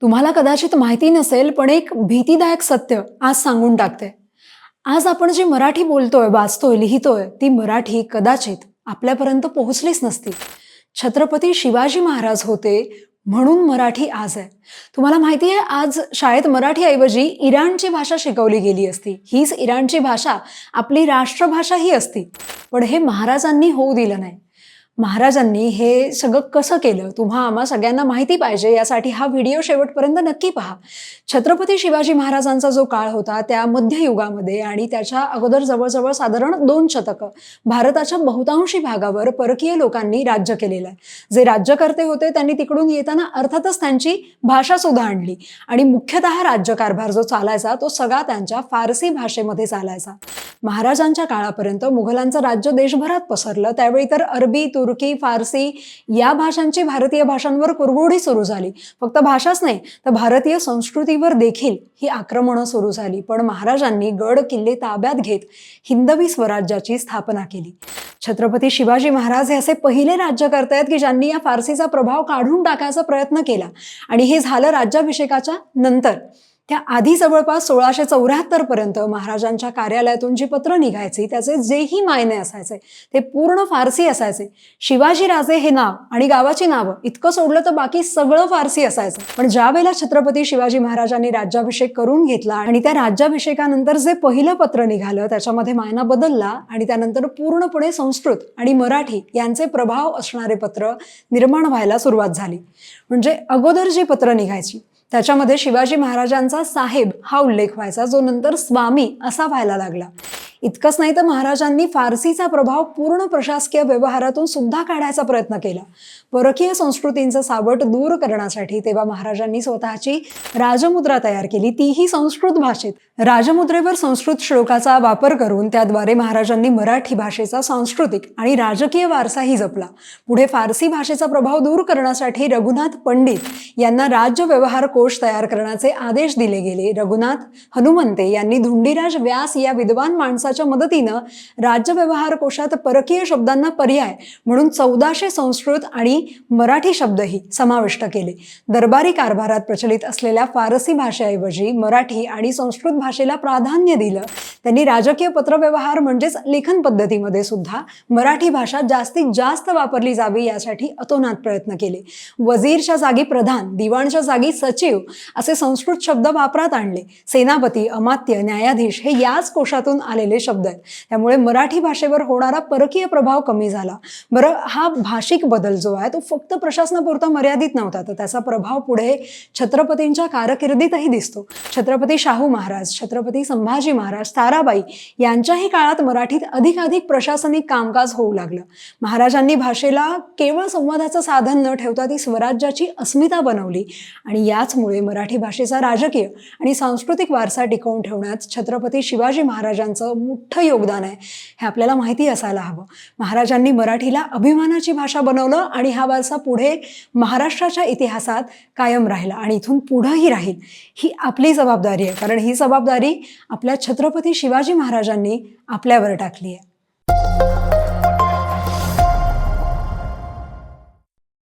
तुम्हाला कदाचित माहिती नसेल, पण एक भीतीदायक सत्य आज सांगून टाकते. आज आपण जी मराठी बोलतोय, वाचतोय, लिहितोय, ती मराठी कदाचित आपल्यापर्यंत पोहोचलीच नसती. छत्रपती शिवाजी महाराज होते म्हणून मराठी आज आहे. तुम्हाला माहिती आहे, आज शाळेत मराठीऐवजी इराणची भाषा शिकवली गेली असती. हीच इराणची भाषा आपली राष्ट्रभाषा ही असती. पण हे महाराजांनी होऊ दिलं नाही. महाराजांनी हे सगळं कसं केलं, तुम्हा आम्हा सगळ्यांना माहिती पाहिजे, यासाठी हा व्हिडिओ शेवटपर्यंत नक्की पहा. छत्रपती शिवाजी महाराजांचा जो काळ होता त्या मध्ययुगामध्ये आणि त्याच्या अगोदर जवळजवळ साधारण 2 शतकं भारताच्या बहुतांशी भागावर परकीय लोकांनी राज्य केलेलं आहे. जे राज्यकर्ते होते त्यांनी तिकडून येताना अर्थातच त्यांची भाषा सुद्धा आणली आणि मुख्यतः राज्यकारभार जो चालायचा तो सगळा त्यांच्या फारसी भाषेमध्ये चालायचा. महाराजांच्या काळापर्यंत मुघलांचं राज्य देशभरात पसरलं. त्यावेळी तर अरबी, तुर्की, फारसी या भाषांची भारतीय भाषांवर कुरघोडी सुरू झाली. फक्त भाषाच नाही तर भारतीय संस्कृतीवर देखील ही आक्रमणं सुरू झाली. पण महाराजांनी गड किल्ले ताब्यात घेत हिंदवी स्वराज्याची स्थापना केली. छत्रपती शिवाजी महाराज हे असे पहिले राज्यकर्ते आहेत की ज्यांनी या फारसीचा प्रभाव काढून टाकायचा प्रयत्न केला आणि हे झालं राज्याभिषेकाच्या नंतर. त्या आधी जवळपास 1674 पर्यंत महाराजांच्या कार्यालयातून जी पत्र निघायची त्याचे जेही मायने असायचे ते पूर्ण फारसी असायचे. शिवाजी राजे हे नाव आणि गावाची नावं इतकं सोडलं तर बाकी सगळं फारसी असायचं. पण ज्या वेळेला छत्रपती शिवाजी महाराजांनी राज्याभिषेक करून घेतला आणि त्या राज्याभिषेकानंतर जे पहिलं पत्र निघालं त्याच्यामध्ये मायना बदलला आणि त्यानंतर पूर्णपणे संस्कृत आणि मराठी यांचे प्रभाव असणारे पत्र निर्माण व्हायला सुरुवात झाली. म्हणजे अगोदर जी पत्र निघायची त्याच्यामध्ये शिवाजी महाराजांचा साहेब हा उल्लेख व्हायचा, जो नंतर स्वामी असा व्हायला लागला. इतकंच नाही तर महाराजांनी फारसीचा प्रभाव पूर्ण प्रशासकीय व्यवहारातून सुद्धा काढायचा प्रयत्न केला. परकीय संस्कृतींचं सावट दूर करण्यासाठी तेव्हा महाराजांनी स्वतःची राजमुद्रा तयार केली, तीही संस्कृत भाषेत. राजमुद्रेवर संस्कृत श्लोकाचा वापर करून त्याद्वारे महाराजांनी मराठी भाषेचा सांस्कृतिक आणि राजकीय वारसाही जपला. पुढे फारसी भाषेचा प्रभाव दूर करण्यासाठी रघुनाथ पंडित यांना राज्य व्यवहार कोश तयार करण्याचे आदेश दिले गेले. रघुनाथ हनुमंते यांनी धुंडीराज व्यास या विद्वान माणसाच्या मदतीनं राज्य व्यवहार कोशात परकीय शब्दांना पर्याय म्हणून 1400 संस्कृत आणि मराठी शब्दही समाविष्ट केले. दरबारी कारभारात प्रचलित असलेल्या फारसी भाषेऐवजी मराठी आणि संस्कृत भाषेला प्राधान्य दिलं. त्यांनी राजकीय पत्रव्यवहार म्हणजेच लेखन पद्धतीमध्ये सुद्धा मराठी भाषा जास्तीत जास्त वापरली जावी यासाठी अतोनात प्रयत्न केले. वजीरच्या जागी प्रधान, दिवाणच्या जागी सचिव असे संस्कृत शब्द वापरात आणले. सेनापती, अमात्य, न्यायाधीश हे याच कोशातून आलेले शब्द आहेत. त्यामुळे मराठी भाषेवर होणारा परकीय प्रभाव कमी झाला. बरं, हा भाषिक बदल जो आहे तो फक्त प्रशासनापुरता मर्यादित नव्हता, तर त्याचा प्रभाव पुढे छत्रपतींच्या कारकिर्दीतही दिसतो. छत्रपती शाहू महाराज, छत्रपती संभाजी महाराज, ताराबाई यांच्याही काळात मराठीत अधिकाधिक प्रशासनिक कामकाज होऊ लागलं. महाराजांनी भाषेला केवळ संवादाचं साधन न ठेवता ती स्वराज्याची अस्मिता बनवली आणि याचमुळे मराठी भाषेचा राजकीय आणि सांस्कृतिक वारसा टिकवून ठेवण्यात छत्रपती शिवाजी महाराजांचं मोठं योगदान आहे, हे आपल्याला माहिती असायला हवं. महाराजांनी मराठीला अभिमानाची भाषा बनवलं आणि हा वारसा पुढे महाराष्ट्राच्या इतिहासात कायम राहिला आणि इथून पुढेही राहील. ही आपली जबाबदारी आहे, कारण ही जबाबदारी आपल्या छत्रपती शिवाजी महाराजांनी आपल्यावर टाकली आहे.